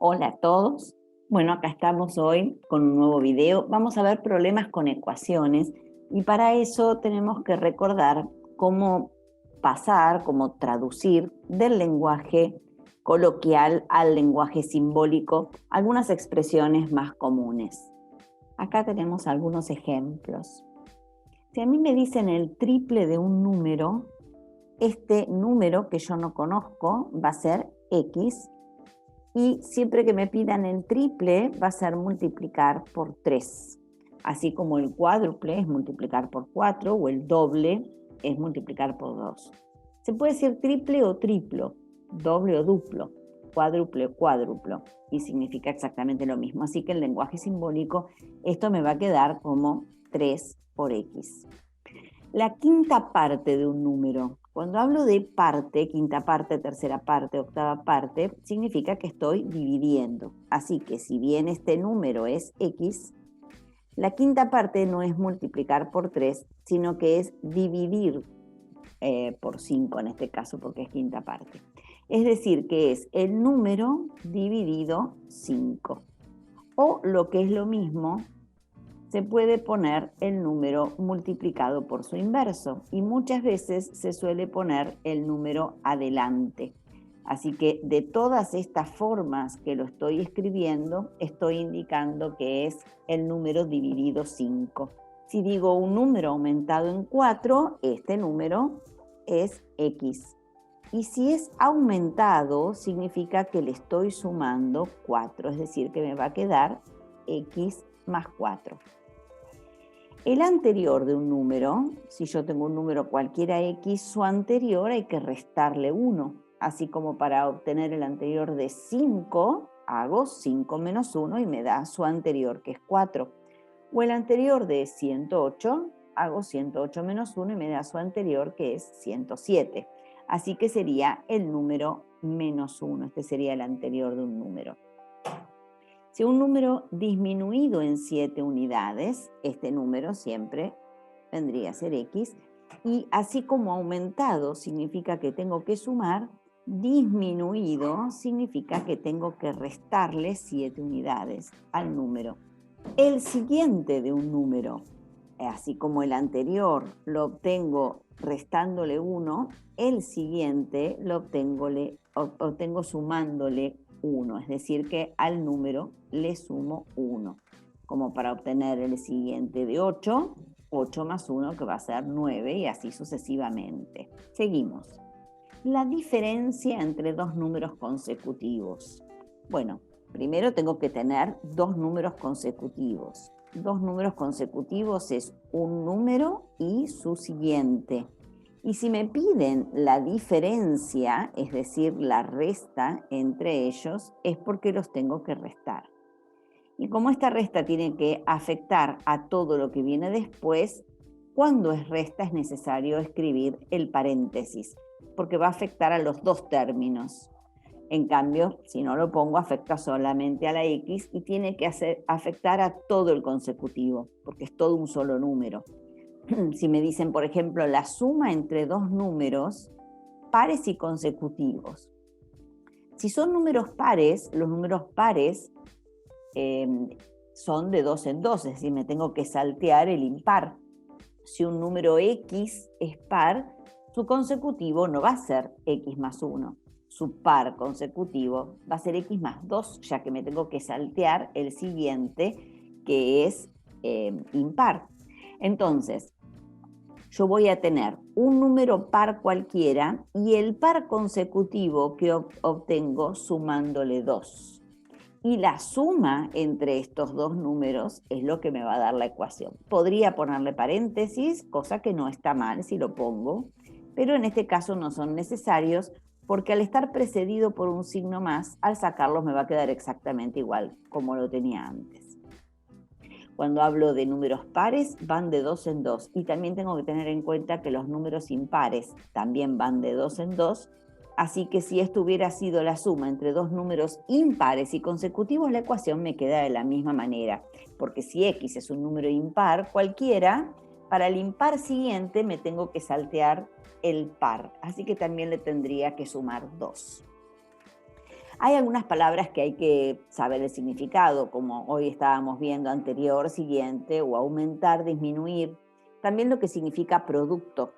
Hola a todos. Bueno, acá estamos hoy con un nuevo video. Vamos a ver problemas con ecuaciones y para eso tenemos que recordar cómo pasar, cómo traducir del lenguaje coloquial al lenguaje simbólico algunas expresiones más comunes. Acá tenemos algunos ejemplos. Si a mí me dicen el triple de un número, este número que yo no conozco va a ser X. Y siempre que me pidan el triple va a ser multiplicar por 3. Así como el cuádruple es multiplicar por 4 o el doble es multiplicar por 2. Se puede decir triple o triplo, doble o duplo, cuádruple o cuádruplo, y significa exactamente lo mismo. Así que en lenguaje simbólico esto me va a quedar como 3 por X. La quinta parte de un número. Cuando hablo de parte, quinta parte, tercera parte, octava parte, significa que estoy dividiendo. Así que si bien este número es X, la quinta parte no es multiplicar por 3, sino que es dividir por 5 en este caso, porque es quinta parte. Es decir, que es el número dividido 5. O lo que es lo mismo, se puede poner el número multiplicado por su inverso y muchas veces se suele poner el número adelante. Así que de todas estas formas que lo estoy escribiendo, estoy indicando que es el número dividido 5. Si digo un número aumentado en 4, este número es X. Y si es aumentado, significa que le estoy sumando 4, es decir, que me va a quedar X más 4. El anterior de un número, si yo tengo un número cualquiera X, su anterior hay que restarle 1. Así como para obtener el anterior de 5, hago 5 menos 1 y me da su anterior, que es 4. O el anterior de 108, hago 108 menos 1 y me da su anterior, que es 107. Así que sería el número menos 1. Este sería el anterior de un número. Si un número disminuido en 7 unidades, este número siempre vendría a ser X, y así como aumentado significa que tengo que sumar, disminuido significa que tengo que restarle 7 unidades al número. El siguiente de un número, así como el anterior lo obtengo restándole 1, el siguiente lo obtengo sumándole 1, es decir que al número le sumo 1, como para obtener el siguiente de 8, 8 más 1 que va a ser 9 y así sucesivamente. Seguimos. La diferencia entre dos números consecutivos. Bueno, primero tengo que tener dos números consecutivos. Dos números consecutivos es un número y su siguiente. Y si me piden la diferencia, es decir, la resta entre ellos, es porque los tengo que restar. Y como esta resta tiene que afectar a todo lo que viene después, cuando es resta es necesario escribir el paréntesis, porque va a afectar a los dos términos. En cambio, si no lo pongo, afecta solamente a la X y tiene que afectar a todo el consecutivo, porque es todo un solo número. Si me dicen, por ejemplo, la suma entre dos números pares y consecutivos. Si son números pares, los números pares son de 2 en 2, es decir, me tengo que saltear el impar. Si un número X es par, su consecutivo no va a ser X más 1. Su par consecutivo va a ser X más 2, ya que me tengo que saltear el siguiente, que es impar. Entonces, yo voy a tener un número par cualquiera y el par consecutivo que obtengo sumándole 2. Y la suma entre estos dos números es lo que me va a dar la ecuación. Podría ponerle paréntesis, cosa que no está mal si lo pongo, pero en este caso no son necesarios porque al estar precedido por un signo más, al sacarlos me va a quedar exactamente igual como lo tenía antes. Cuando hablo de números pares, van de 2 en 2. Y también tengo que tener en cuenta que los números impares también van de 2 en 2. Así que si esto hubiera sido la suma entre dos números impares y consecutivos, la ecuación me queda de la misma manera. Porque si X es un número impar cualquiera, para el impar siguiente me tengo que saltear el par. Así que también le tendría que sumar 2. Hay algunas palabras que hay que saber el significado, como hoy estábamos viendo anterior, siguiente, o aumentar, disminuir. También lo que significa producto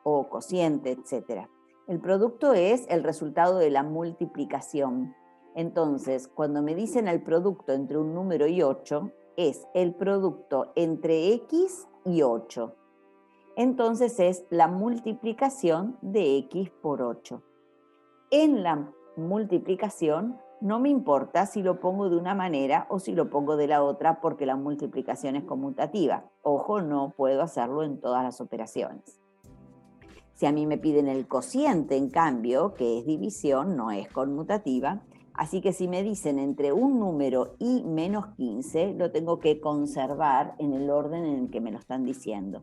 o cociente, etc. El producto es el resultado de la multiplicación. Entonces, cuando me dicen el producto entre un número y 8, es el producto entre X y 8. Entonces es la multiplicación de X por 8. En la multiplicación no me importa si lo pongo de una manera o si lo pongo de la otra, porque la multiplicación es conmutativa. Ojo, no puedo hacerlo en todas las operaciones. Si a mí me piden el cociente, en cambio, que es división, no es conmutativa, así que si me dicen entre un número y menos 15, lo tengo que conservar en el orden en el que me lo están diciendo.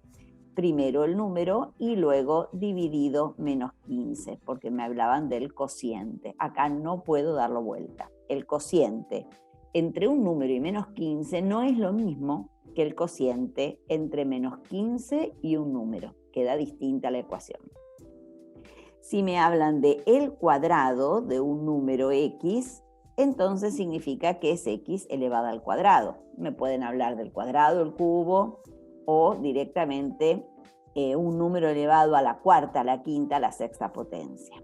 Primero el número y luego dividido menos 15, porque me hablaban del cociente. Acá no puedo darlo vuelta. El cociente entre un número y menos 15 no es lo mismo que el cociente entre menos 15 y un número. Queda distinta la ecuación. Si me hablan de el cuadrado de un número X, entonces significa que es X elevado al cuadrado. Me pueden hablar del cuadrado, el cubo, o directamente un número elevado a la cuarta, a la quinta, a la sexta potencia.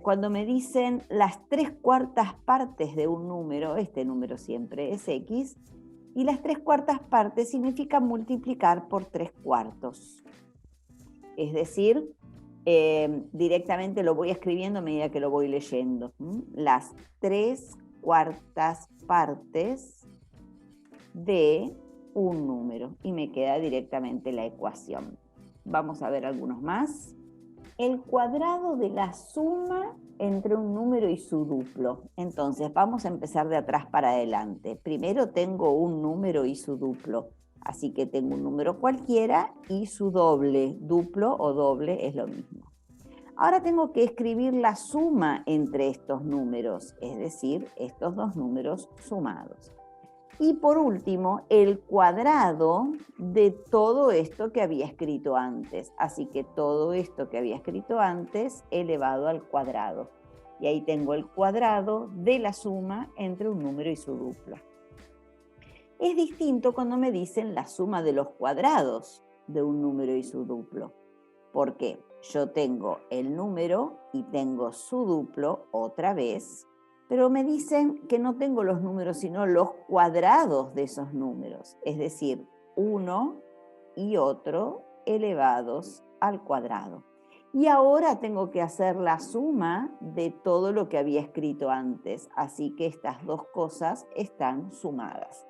Cuando me dicen las 3/4 partes de un número, este número siempre es X, y las 3/4 partes significa multiplicar por 3/4. Es decir, directamente lo voy escribiendo a medida que lo voy leyendo. Las 3/4 partes de un número, y me queda directamente la ecuación. Vamos a ver algunos más. El cuadrado de la suma entre un número y su duplo. Entonces, vamos a empezar de atrás para adelante. Primero tengo un número y su duplo. Así que tengo un número cualquiera y su doble. Duplo o doble es lo mismo. Ahora tengo que escribir la suma entre estos números, es decir, estos dos números sumados. Y por último, el cuadrado de todo esto que había escrito antes. Así que todo esto que había escrito antes elevado al cuadrado. Y ahí tengo el cuadrado de la suma entre un número y su duplo. Es distinto cuando me dicen la suma de los cuadrados de un número y su duplo. Porque yo tengo el número y tengo su duplo otra vez, pero me dicen que no tengo los números, sino los cuadrados de esos números, es decir, uno y otro elevados al cuadrado. Y ahora tengo que hacer la suma de todo lo que había escrito antes, así que estas dos cosas están sumadas.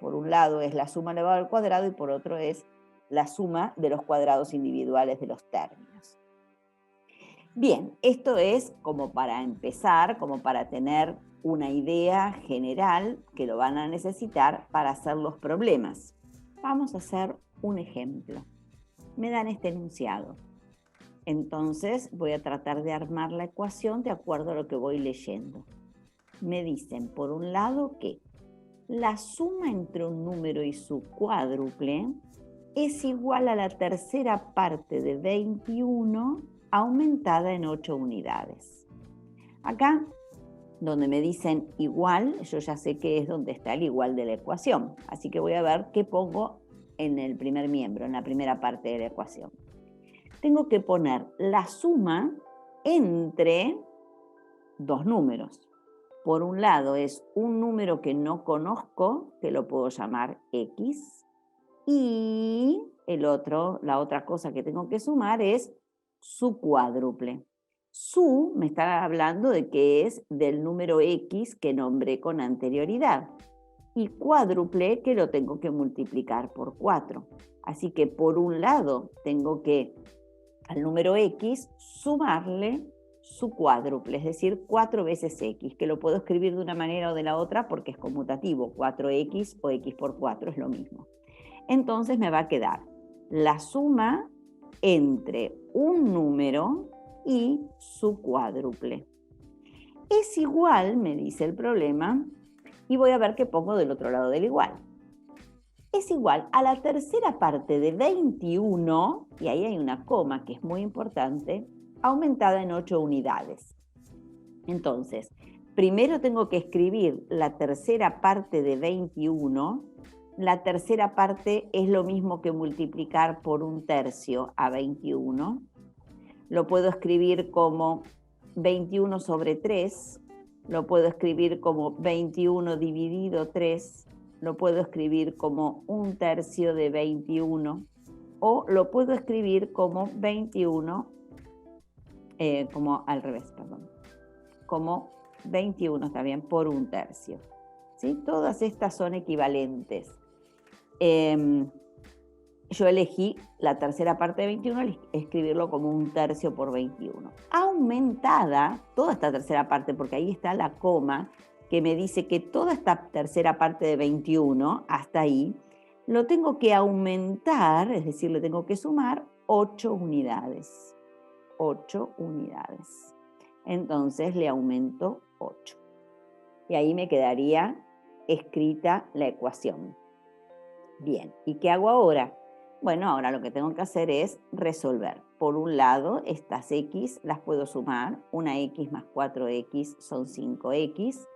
Por un lado es la suma elevada al cuadrado y por otro es la suma de los cuadrados individuales de los términos. Bien, esto es como para empezar, como para tener una idea general que lo van a necesitar para hacer los problemas. Vamos a hacer un ejemplo. Me dan este enunciado. Entonces voy a tratar de armar la ecuación de acuerdo a lo que voy leyendo. Me dicen, por un lado, que la suma entre un número y su cuádruple es igual a la tercera parte de 21 aumentada en 8 unidades. Acá, donde me dicen igual, yo ya sé que es donde está el igual de la ecuación. Así que voy a ver qué pongo en el primer miembro, en la primera parte de la ecuación. Tengo que poner la suma entre dos números. Por un lado es un número que no conozco, que lo puedo llamar X, y la otra cosa que tengo que sumar es su cuádruple. Su me está hablando de que es del número X que nombré con anterioridad, y cuádruple que lo tengo que multiplicar por 4. Así que por un lado tengo que al número X sumarle su cuádruple, es decir, 4 veces X, que lo puedo escribir de una manera o de la otra porque es conmutativo, 4X o X por 4 es lo mismo. Entonces me va a quedar la suma entre un número y su cuádruple. Es igual, me dice el problema, y voy a ver qué pongo del otro lado del igual. Es igual a la tercera parte de 21, y ahí hay una coma que es muy importante, aumentada en 8 unidades. Entonces, primero tengo que escribir la tercera parte de 21. La tercera parte es lo mismo que multiplicar por 1/3 a 21. Lo puedo escribir como 21 sobre 3, lo puedo escribir como 21 dividido 3, lo puedo escribir como 1/3 de 21, o lo puedo escribir como 21, como al revés, perdón, como 21, está bien, por 1/3. ¿Sí? Todas estas son equivalentes. Yo elegí la tercera parte de 21, escribirlo como 1/3 por 21. Aumentada, toda esta tercera parte, porque ahí está la coma, que me dice que toda esta tercera parte de 21, hasta ahí, lo tengo que aumentar, es decir, le tengo que sumar 8 unidades. 8 unidades. Entonces le aumento 8. Y ahí me quedaría escrita la ecuación. Bien, ¿y qué hago ahora? Bueno, ahora lo que tengo que hacer es resolver. Por un lado, estas x las puedo sumar. Una x más 4x son 5x.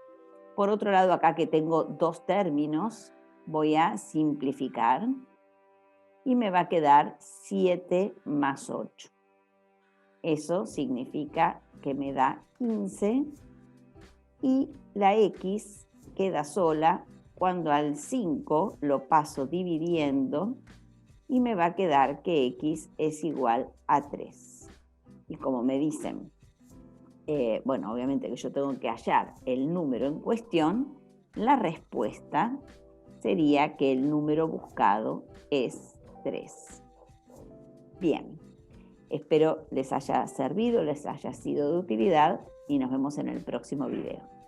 Por otro lado, acá que tengo dos términos, voy a simplificar y me va a quedar 7 más 8. Eso significa que me da 15 y la x queda sola cuando al 5 lo paso dividiendo y me va a quedar que x es igual a 3. Y como me dicen, bueno, obviamente que yo tengo que hallar el número en cuestión, la respuesta sería que el número buscado es 3. Bien, espero les haya servido, les haya sido de utilidad y nos vemos en el próximo video.